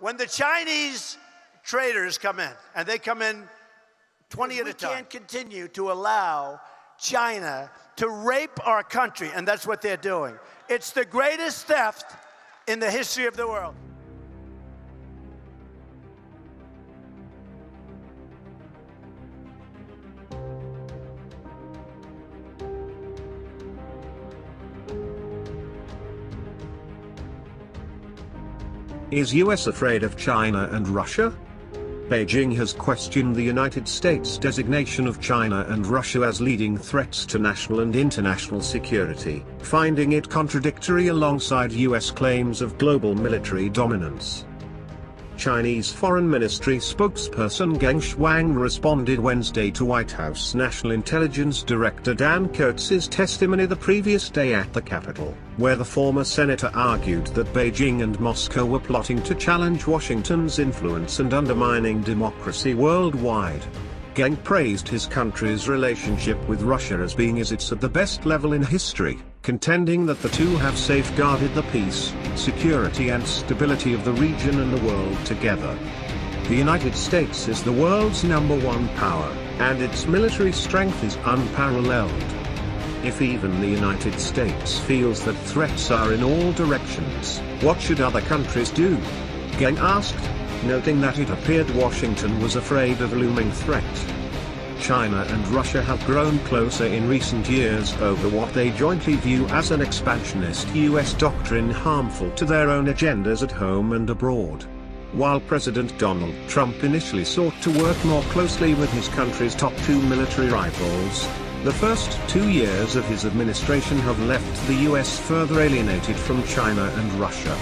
When the Chinese traders come in, and they come in 20 at a time. We can't continue to allow China to rape our country, and that's what they're doing. It's the greatest theft in the history of the world. Is US afraid of China and Russia? Beijing has questioned the United States' designation of China and Russia as leading threats to national and international security, finding it contradictory alongside US claims of global military dominance. Chinese Foreign Ministry spokesperson Geng Shuang responded Wednesday to White House National Intelligence Director Dan Coats's testimony the previous day at the Capitol, where the former senator argued that Beijing and Moscow were plotting to challenge Washington's influence and undermining democracy worldwide. Geng praised his country's relationship with Russia as being as it's at the best level in history, contending that the two have safeguarded the peace, security and stability of the region and the world together. The United States is the world's #1 power, and its military strength is unparalleled. If even the United States feels that threats are in all directions, what should other countries do? Geng asked, noting that it appeared Washington was afraid of a looming threat. China and Russia have grown closer in recent years over what they jointly view as an expansionist US doctrine harmful to their own agendas at home and abroad. While President Donald Trump initially sought to work more closely with his country's top two military rivals, the first 2 years of his administration have left the US further alienated from China and Russia.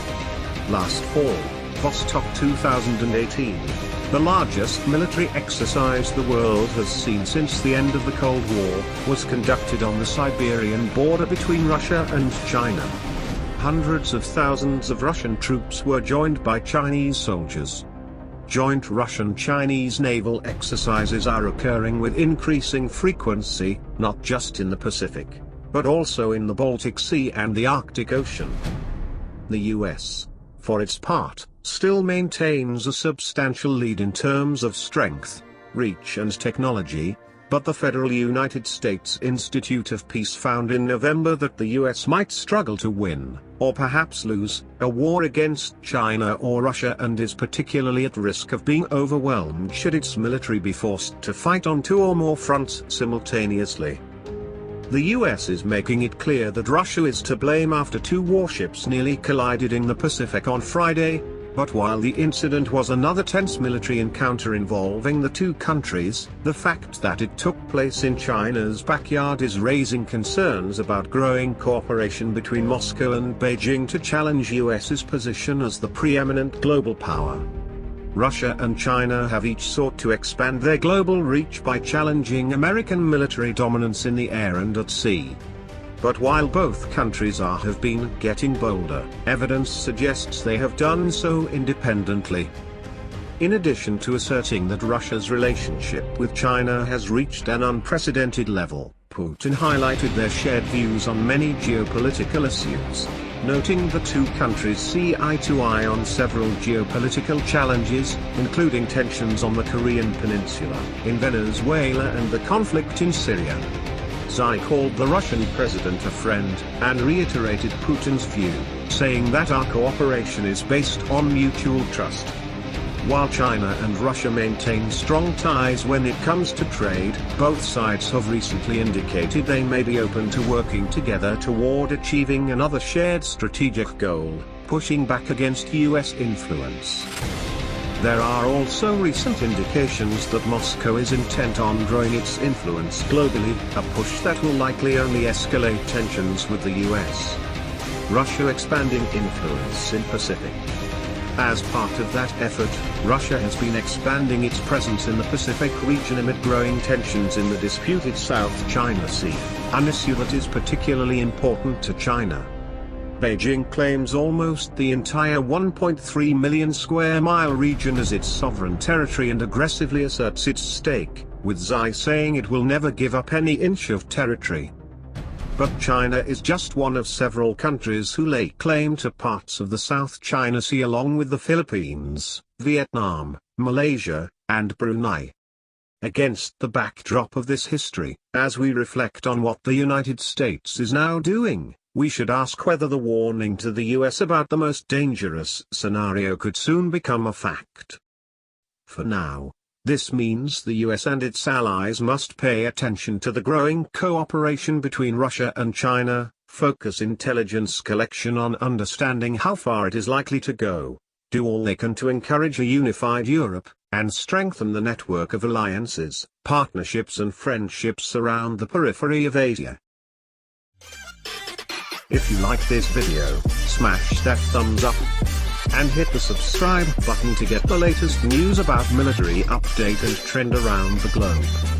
Last fall, Vostok 2018, the largest military exercise the world has seen since the end of the Cold War, was conducted on the Siberian border between Russia and China. Hundreds of thousands of Russian troops were joined by Chinese soldiers. Joint Russian-Chinese naval exercises are occurring with increasing frequency, not just in the Pacific, but also in the Baltic Sea and the Arctic Ocean. The US, for its part, still maintains a substantial lead in terms of strength, reach and technology, but the Federal United States Institute of Peace found in November that the US might struggle to win, or perhaps lose, a war against China or Russia and is particularly at risk of being overwhelmed should its military be forced to fight on two or more fronts simultaneously. The US is making it clear that Russia is to blame after two warships nearly collided in the Pacific on Friday, but while the incident was another tense military encounter involving the two countries, the fact that it took place in China's backyard is raising concerns about growing cooperation between Moscow and Beijing to challenge US's position as the preeminent global power. Russia and China have each sought to expand their global reach by challenging American military dominance in the air and at sea. But while both countries have been getting bolder, evidence suggests they have done so independently. In addition to asserting that Russia's relationship with China has reached an unprecedented level, Putin highlighted their shared views on many geopolitical issues, noting the two countries see eye to eye on several geopolitical challenges, including tensions on the Korean Peninsula, in Venezuela and the conflict in Syria. Xi called the Russian president a friend, and reiterated Putin's view, saying that our cooperation is based on mutual trust. While China and Russia maintain strong ties when it comes to trade, both sides have recently indicated they may be open to working together toward achieving another shared strategic goal, pushing back against US influence. There are also recent indications that Moscow is intent on growing its influence globally, a push that will likely only escalate tensions with the US. Russia expanding influence in Pacific. As part of that effort, Russia has been expanding its presence in the Pacific region amid growing tensions in the disputed South China Sea, an issue that is particularly important to China. Beijing claims almost the entire 1.3 million square mile region as its sovereign territory and aggressively asserts its stake, with Xi saying it will never give up any inch of territory. But China is just one of several countries who lay claim to parts of the South China Sea along with the Philippines, Vietnam, Malaysia, and Brunei. Against the backdrop of this history, as we reflect on what the United States is now doing, we should ask whether the warning to the US about the most dangerous scenario could soon become a fact. For now, this means the US and its allies must pay attention to the growing cooperation between Russia and China, focus intelligence collection on understanding how far it is likely to go, do all they can to encourage a unified Europe, and strengthen the network of alliances, partnerships and friendships around the periphery of Asia. If you like this video, smash that thumbs up and hit the subscribe button to get the latest news about military update and trend around the globe.